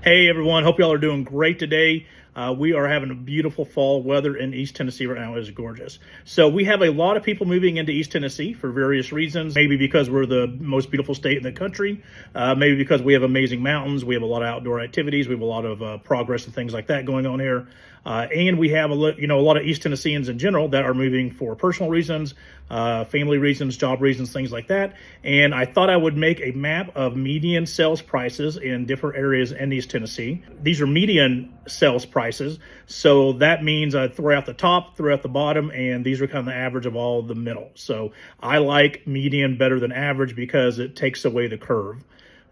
Hey everyone, hope y'all are doing great today. We are having a beautiful fall weather in East Tennessee right now. It is gorgeous. So we have a lot of people moving into East Tennessee for various reasons. Maybe because we're the most beautiful state in the country. Maybe because we have amazing mountains. We have a lot of outdoor activities. We have a lot of progress and things like that going on here. And we have a lot of East Tennesseans in general that are moving for personal reasons, family reasons, job reasons, things like that. And I thought I would make a map of median sales prices in different areas in East Tennessee. These are median sales prices, so that means I throw out the top, throw out the bottom, and these are kind of the average of all the middle. So I like median better than average because it takes away the curve.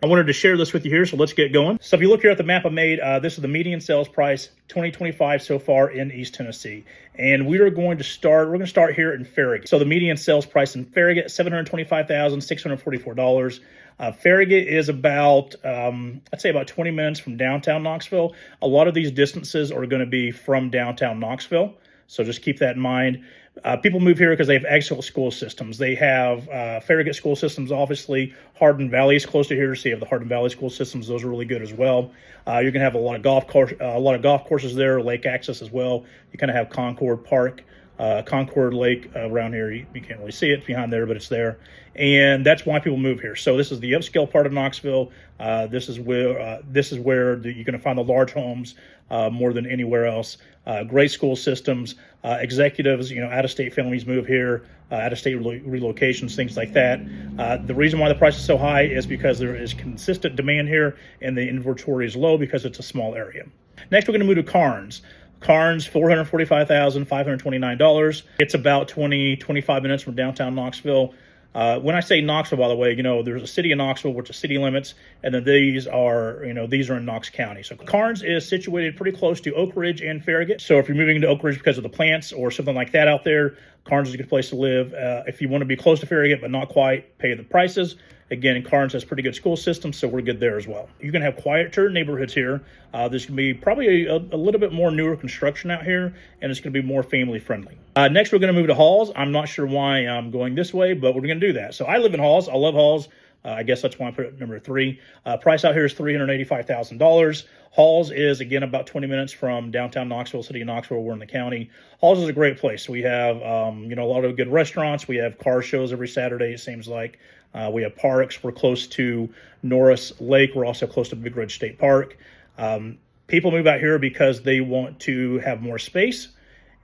I wanted to share this with you here, so let's get going. So if you look here at the map I made, this is the median sales price 2025 so far in East Tennessee. And we're going to start here in Farragut. So the median sales price in Farragut, $725,644. Farragut is about, I'd say about 20 minutes from downtown Knoxville. A lot of these distances are going to be from downtown Knoxville. So just keep that in mind. People move here because they have excellent school systems. They have Farragut school systems, obviously. Hardin Valley is close to here, so you have the Hardin Valley school systems. Those are really good as well. You're going to have a lot of golf courses there, lake access as well. You kind of have Concord Park, Concord Lake around here. You can't really see it behind there, but it's there. And that's why people move here. So this is the upscale part of Knoxville. This is where you're going to find the large homes more than anywhere else. Great school systems, executives, out-of-state families move here, out-of-state relocations, things like that. The reason why the price is so high is because there is consistent demand here and the inventory is low because it's a small area. Next, we're going to move to Carnes. Carnes, $445,529. It's about 25 minutes from downtown Knoxville. When I say Knoxville, by the way, there's a city of Knoxville, which is city limits, and then these are in Knox County. So Carnes is situated pretty close to Oak Ridge and Farragut. So if you're moving into Oak Ridge because of the plants or something like that out there, Carnes is a good place to live. If you want to be close to Farragut but not quite pay the prices, again, Carnes has pretty good school systems, so we're good there as well. You're going to have quieter neighborhoods here. There's going to be probably a little bit more newer construction out here, and it's going to be more family friendly. Next, we're going to move to Halls. I'm not sure why I'm going this way, but we're going to do that. So I live in Halls. I love Halls. I guess that's why I put it at number 3. Price out here is $385,000. Halls is, again, about 20 minutes from downtown Knoxville, city of Knoxville. We're in the county. Halls is a great place. We have, a lot of good restaurants. We have car shows every Saturday, it seems like. We have parks. We're close to Norris Lake. We're also close to Big Ridge State Park. People move out here because they want to have more space,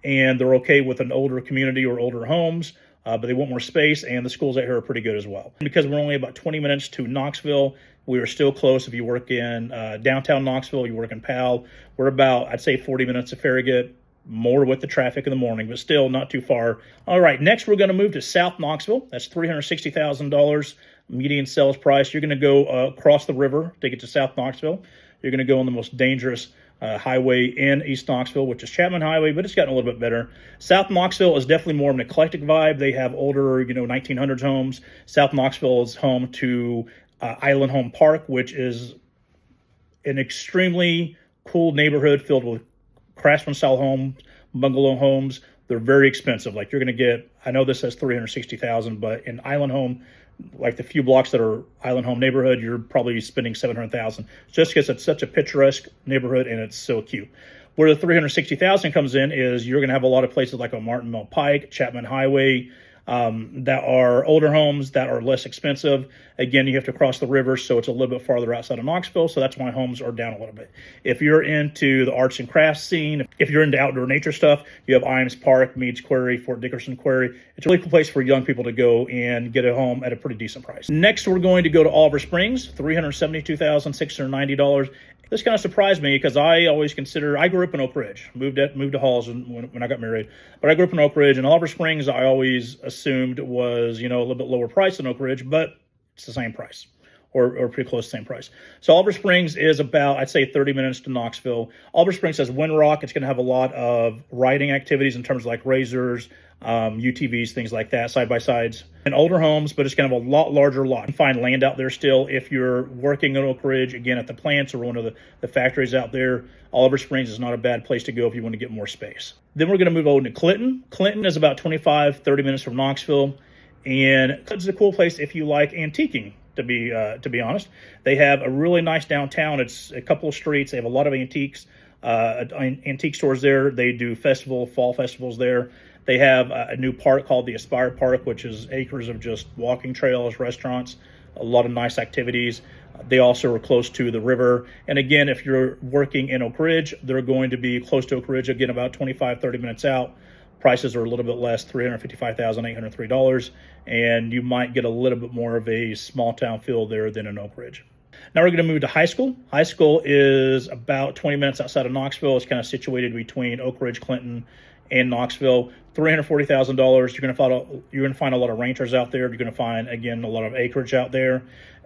and they're okay with an older community or older homes. But they want more space, and the schools out here are pretty good as well. Because we're only about 20 minutes to Knoxville, we are still close. If you work in downtown Knoxville, you work in Powell, we're about, I'd say, 40 minutes to Farragut, more with the traffic in the morning, but still not too far. All right, next we're going to move to South Knoxville. That's $360,000 median sales price. You're going to go across the river to get to South Knoxville. You're going to go on the most dangerous highway in East Knoxville, which is Chapman Highway, but it's gotten a little bit better. South Knoxville is definitely more of an eclectic vibe. They have older, 1900s homes. South Knoxville is home to Island Home Park, which is an extremely cool neighborhood filled with craftsman-style homes, bungalow homes. They're very expensive. Like you're going to get, I know this says $360,000, but in Island Home, like the few blocks that are Island Home neighborhood, you're probably spending $700,000 just because it's such a picturesque neighborhood and it's so cute. Where the $360,000 comes in is you're going to have a lot of places like a Martin Mill Pike, Chapman Highway, that are older homes that are less expensive. Again, you have to cross the river, so it's a little bit farther outside of Knoxville, so that's why homes are down a little bit. If you're into the arts and crafts scene, if you're into outdoor nature stuff, you have Iams Park, Meads Quarry, Fort Dickerson Quarry. It's a really cool place for young people to go and get a home at a pretty decent price. Next, we're going to go to Oliver Springs, $372,690. This kind of surprised me because I always I grew up in Oak Ridge, moved to Halls when I got married, but I grew up in Oak Ridge, and Oliver Springs I always assumed was, a little bit lower price than Oak Ridge, but it's the same price or pretty close to the same price. So Oliver Springs is about, I'd say, 30 minutes to Knoxville. Oliver Springs has Windrock. It's going to have a lot of riding activities in terms of like razors, UTVs, things like that, side-by-sides, and older homes, but it's kind of a lot larger lot. You can find land out there still. If you're working in Oak Ridge, again, at the plants or one of the factories out there, Oliver Springs is not a bad place to go if you want to get more space. Then we're going to move over to Clinton. Clinton is about 25, 30 minutes from Knoxville, and it's a cool place if you like antiquing. to be honest. They have a really nice downtown. It's a couple of streets. They have a lot of antiques, antique stores there. They do fall festivals there. They have a new park called the Aspire Park, which is acres of just walking trails, restaurants, a lot of nice activities. They also are close to the river. And again, if you're working in Oak Ridge, they're going to be close to Oak Ridge, again, about 25, 30 minutes out. Prices are a little bit less, $355,803, and you might get a little bit more of a small town feel there than in Oak Ridge. Now we're going to move to high school. High school is about 20 minutes outside of Knoxville. It's kind of situated between Oak Ridge, Clinton, and Knoxville. $340,000. You're going to find a lot of ranchers out there. You're going to find, again, a lot of acreage out there.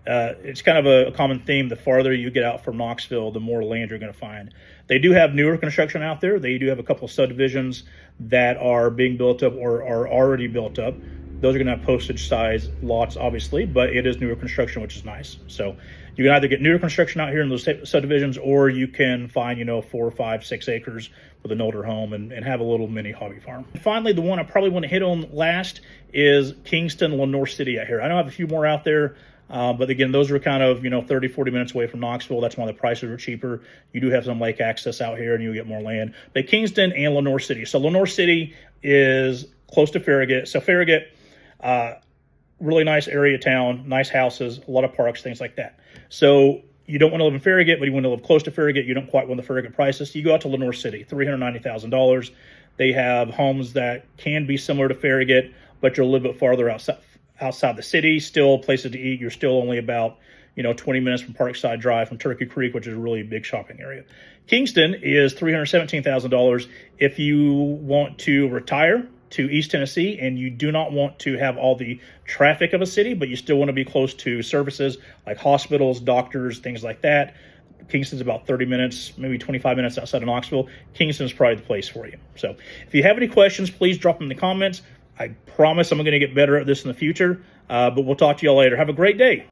It's kind of a common theme. The farther you get out from Knoxville, the more land you're going to find. They do have newer construction out there. They do have a couple of subdivisions that are being built up or are already built up. Those are going to have postage size lots, obviously, but it is newer construction, which is nice. So you can either get newer construction out here in those subdivisions, or you can find, 4, 5, 6 acres with an older home and have a little mini hobby farm. And finally, the one I probably want to hit on last is Kingston, Lenoir City out here. I know I have a few more out there. But again, those are kind of, 30, 40 minutes away from Knoxville. That's why the prices are cheaper. You do have some lake access out here and you get more land. But Kingston and Lenoir City. So Lenoir City is close to Farragut. So Farragut, really nice area town, nice houses, a lot of parks, things like that. So you don't want to live in Farragut, but you want to live close to Farragut. You don't quite want the Farragut prices. So you go out to Lenoir City, $390,000. They have homes that can be similar to Farragut, but you're a little bit farther outside the city, still places to eat. You're still only about 20 minutes from Parkside Drive, from Turkey Creek, which is a really big shopping area. Kingston is $317,000 if you want to retire to East Tennessee and you do not want to have all the traffic of a city, but you still want to be close to services like hospitals, doctors, things like that. Kingston's about 30 minutes, maybe 25 minutes outside of Knoxville. Kingston's probably the place for you. So if you have any questions, please drop them in the comments. I promise I'm going to get better at this in the future, but we'll talk to y'all later. Have a great day.